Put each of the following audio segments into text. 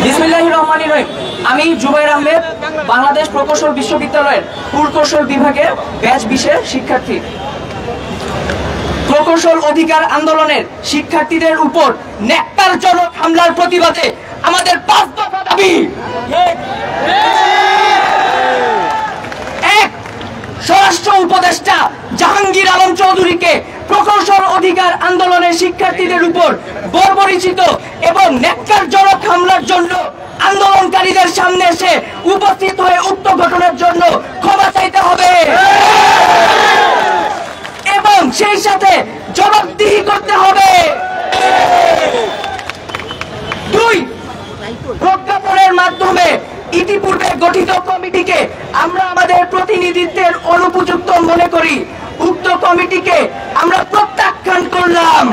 বিসমিল্লাহির রহমানির রহিম। আমি জুবাইর আহমেদ, বাংলাদেশ প্রকৌশল বিশ্ববিদ্যালয়ের পুরকৌশল বিভাগের ব্যাচ 20-এর শিক্ষার্থী। প্রকৌশল অধিকার আন্দোলনের শিক্ষার্থীদের উপর ন্যাক্কারজনক হামলার প্রতিবাদে আমাদের 5 দফা দাবি। এক, স্বরাষ্ট্র উপদেষ্টা জাহাঙ্গীর আলম চৌধুরীকে প্রকৌশল অধিকার আন্দোলনের শিক্ষার্থীদের উপর বর্বরিচিত এবং ন্যাক্কারজনক হামলার জন্য আন্দোলনকারীদের সামনে এসে উপস্থিত হয়ে উক্ত ঘটনার জন্য ক্ষমা চাইতে হবে এবং সেই সাথে জবাবদিহি করতে হবে। 2, প্রজ্ঞাপনের মাধ্যমে ইতিপূর্বে গঠিত কমিটিকে আমরা আমাদের প্রতিনিধিত্বের অনুপযুক্ত মনে করি। উক্ত কমিটিকে আমরা প্রত্যাখ্যান করলাম।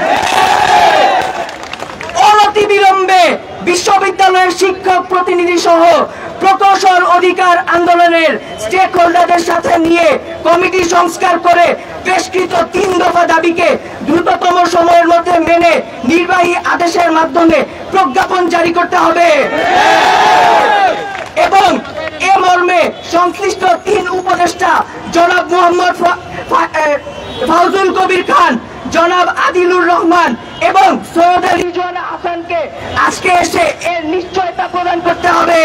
অনতিবিলম্বে বিশ্ববিদ্যালয়ের শিক্ষক প্রতিনিধি সহ প্রকৌশল অধিকার আন্দোলনের স্টেক হোল্ডারদের সাথে নিয়ে কমিটি সংস্কার করে পেশকৃত 3 দফা দাবিকে দ্রুততম সময়ের মধ্যে মেনে নির্বাহী আদেশের মাধ্যমে প্রজ্ঞাপন জারি করতে হবে এবং এ মর্মে সংশ্লিষ্ট 3 উপদেষ্টা জনাব মোহাম্মদ ফাউজুল কবির খান, জনাব আদিলুর রহমান এবং সৈয়দ রিজওয়ানা হাসানকে আজকে এসে এর নিশ্চয়তা প্রদান করতে হবে।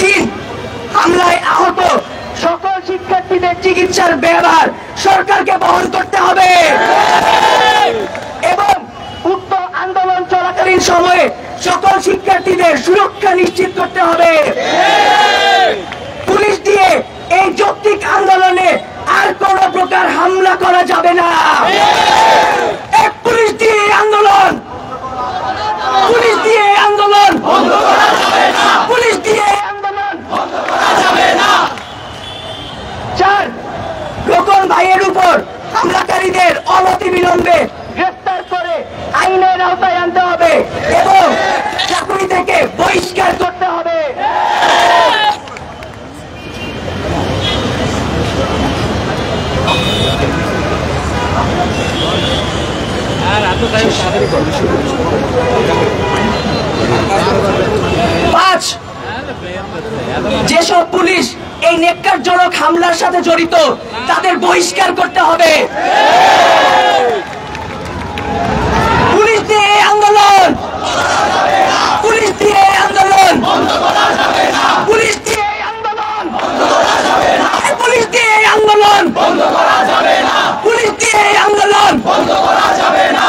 3, হামলায় আহত সকল শিক্ষার্থীদের চিকিৎসার ব্যয়ভার সরকারকে বহন করতে হবে এবং উক্ত আন্দোলন চলাকালীন সময়ে সকল শিক্ষার্থীদের সুরক্ষা নিশ্চিত করতে হবে। পুলিশ দিয়ে এই যৌক্তিক আন্দোলনে আর কোন প্রকার হামলা করা যাবে না। এক পুলিশ দিয়ে আন্দোলন, পুলিশ দিয়ে আন্দোলন বন্ধ করা যাবে না, পুলিশ দিয়ে আন্দোলন বন্ধ করা যাবে না। 4, রোকন ভাইয়ের উপর হামলাকারীদের অনতিবিলম্বে গ্রেফতার করে আইনের আওতায় আনতে হবে এবং চাকরি থেকে বহিষ্কার করতে হবে। পাঁচ, যেসব পুলিশ এই ন্যাক্কারজনক হামলার সাথে জড়িত তাদের বহিষ্কার করতে হবে। পুলিশ দিয়ে আন্দোলন, পুলিশ দিয়ে আন্দোলন বন্ধ করা যাবে না, পুলিশ দিয়ে আন্দোলন বন্ধ করা যাবে না, পুলিশ দিয়ে আন্দোলন বন্ধ করা যাবে না, পুলিশ দিয়ে আন্দোলন বন্ধ করা যাবে না।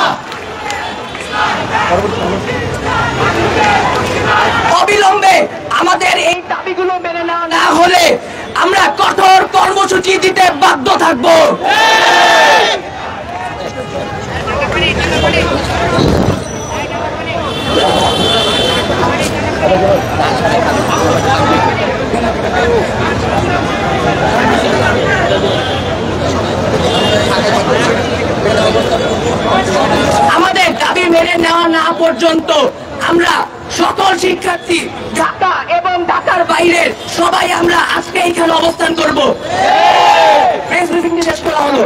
অবিলম্বে আমাদের এই দাবিগুলো মেনে নেওয়া না হলে আমরা কঠোর কর্মসূচি দিতে বাধ্য থাকব। আমাদের দাবি মেনে নেওয়া না পর্যন্ত আমরা সকল শিক্ষার্থী ঢাকা এবং ঢাকার বাইরের সবাই আমরা আজকে এখানে অবস্থান করব। প্রেস ব্রিফিংটি শেষ করা হলো।